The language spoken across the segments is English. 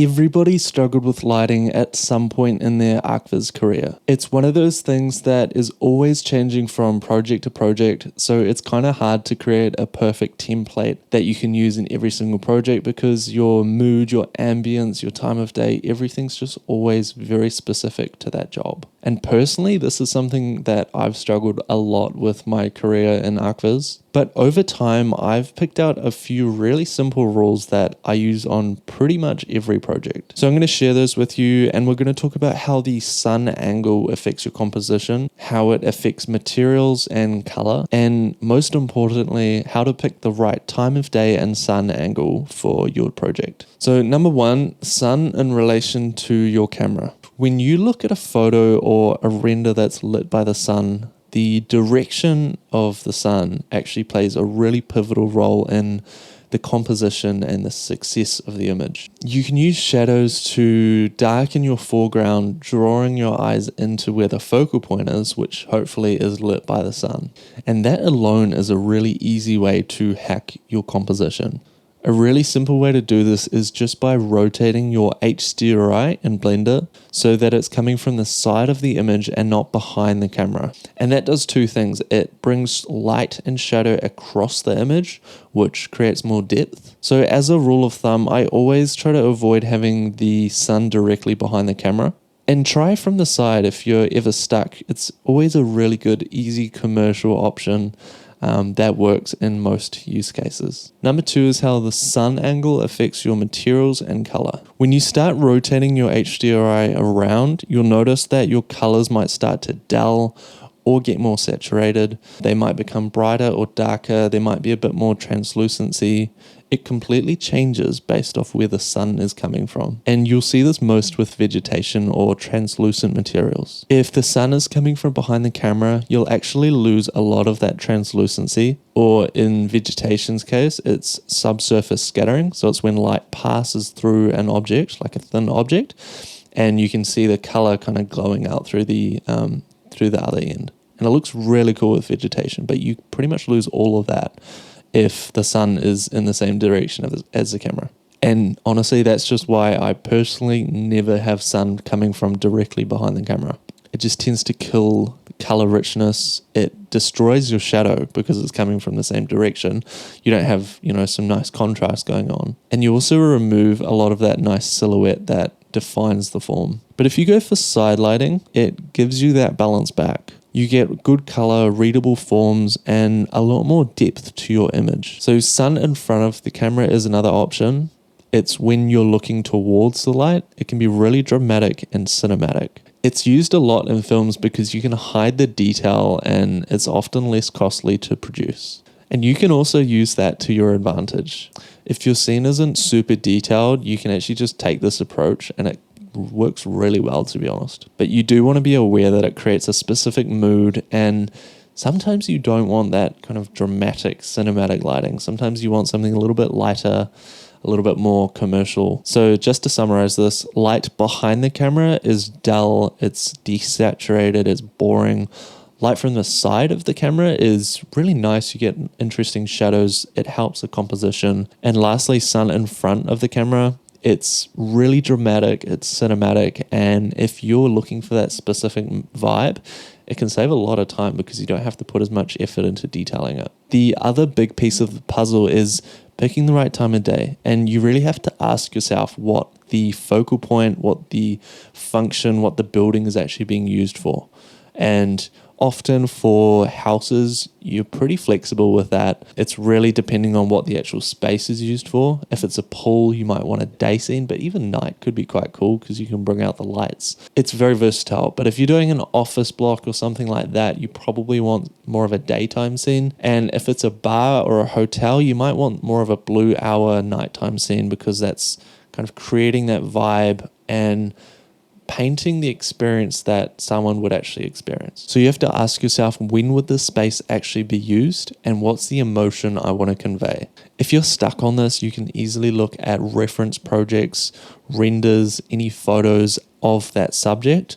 Everybody struggled with lighting at some point in their Archviz career. It's one of those things that is always changing from project to project, so it's kind of hard to create a perfect template that you can use in every single project because your mood, your ambience, your time of day, everything's just always very specific to that job. And personally, this is something that I've struggled a lot with my career in Archviz. But over time, I've picked out a few really simple rules that I use on pretty much every project. So I'm going to share those with you, and we're going to talk about how the sun angle affects your composition, how it affects materials and color, and most importantly, how to pick the right time of day and sun angle for your project. So number one, sun in relation to your camera. When you look at a photo or a render that's lit by the sun, the direction of the sun actually plays a really pivotal role in the composition and the success of the image. You can use shadows to darken your foreground, drawing your eyes into where the focal point is, which hopefully is lit by the sun. And that alone is a really easy way to hack your composition. A really simple way to do this is just by rotating your HDRI in Blender so that it's coming from the side of the image and not behind the camera. And that does two things. It brings light and shadow across the image, which creates more depth. So as a rule of thumb, I always try to avoid having the sun directly behind the camera. And try from the side if you're ever stuck. It's always a really good, easy commercial option that works in most use cases. Number two is how the sun angle affects your materials and color. When you start rotating your HDRI around, you'll notice that your colors might start to dull or get more saturated. They might become brighter or darker. There might be a bit more translucency. It completely changes based off where the sun is coming from. And you'll see this most with vegetation or translucent materials. If the sun is coming from behind the camera, you'll actually lose a lot of that translucency, or in vegetation's case, it's subsurface scattering. So it's when light passes through an object, like a thin object, and you can see the color kind of glowing out through the other end. And it looks really cool with vegetation, but you pretty much lose all of that if the sun is in the same direction as the camera. And honestly, that's just why I personally never have sun coming from directly behind the camera. It just tends to kill color richness. It destroys your shadow because it's coming from the same direction. You don't have, some nice contrast going on. And you also remove a lot of that nice silhouette that defines the form. But if you go for side lighting, it gives you that balance back. You get good color, readable forms, and a lot more depth to your image. So sun in front of the camera is another option. It's when you're looking towards the light. It can be really dramatic and cinematic. It's used a lot in films because you can hide the detail and it's often less costly to produce. And you can also use that to your advantage. If your scene isn't super detailed, you can actually just take this approach and it works really well, to be honest. But you do want to be aware that it creates a specific mood, and sometimes you don't want that kind of dramatic cinematic lighting. Sometimes you want something a little bit lighter, a little bit more commercial. So just to summarize this, light behind the camera is dull, it's desaturated, it's boring. Light from the side of the camera is really nice. You get interesting shadows. It helps the composition. And lastly, sun in front of the camera. It's really dramatic, it's cinematic, and if you're looking for that specific vibe, it can save a lot of time because you don't have to put as much effort into detailing it. The other big piece of the puzzle is picking the right time of day, and you really have to ask yourself what the focal point, what the function, what the building is actually being used for. And often for houses, you're pretty flexible with that. It's really depending on what the actual space is used for. If it's a pool, you might want a day scene, but even night could be quite cool because you can bring out the lights. It's very versatile, but if you're doing an office block or something like that, you probably want more of a daytime scene. And if it's a bar or a hotel, you might want more of a blue hour nighttime scene because that's kind of creating that vibe and painting the experience that someone would actually experience. So you have to ask yourself, when would this space actually be used and what's the emotion I want to convey? If you're stuck on this, you can easily look at reference projects, renders, any photos of that subject,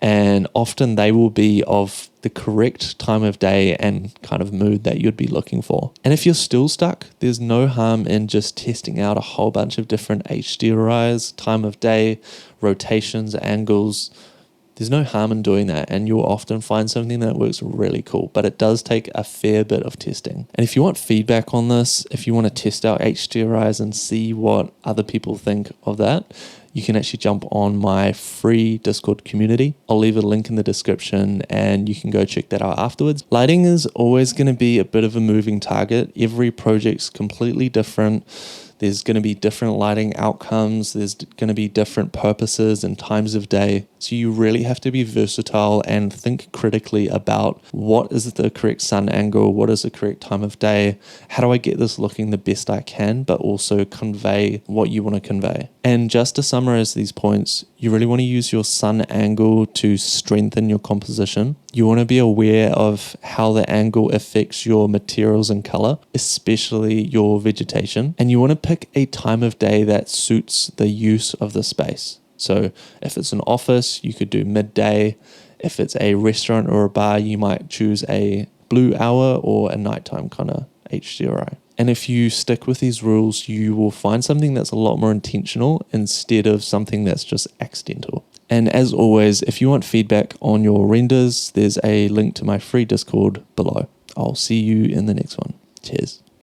and often they will be of the correct time of day and kind of mood that you'd be looking for. And if you're still stuck, there's no harm in just testing out a whole bunch of different HDRIs, time of day, rotations, angles. There's no harm in doing that, and you'll often find something that works really cool, but it does take a fair bit of testing. And if you want feedback on this, if you want to test out HDRIs and see what other people think of that, you can actually jump on my free Discord community. I'll leave a link in the description and you can go check that out afterwards. Lighting is always going to be a bit of a moving target. Every project's completely different. There's going to be different lighting outcomes. There's going to be different purposes and times of day. So you really have to be versatile and think critically about what is the correct sun angle, what is the correct time of day, how do I get this looking the best I can, but also convey what you want to convey. And just to summarize these points, you really want to use your sun angle to strengthen your composition. You want to be aware of how the angle affects your materials and color, especially your vegetation. And you want to pick a time of day that suits the use of the space. So if it's an office, you could do midday. If it's a restaurant or a bar, you might choose a blue hour or a nighttime kind of HDRI. And if you stick with these rules, you will find something that's a lot more intentional instead of something that's just accidental. And as always, if you want feedback on your renders, there's a link to my free Discord below. I'll see you in the next one. Cheers.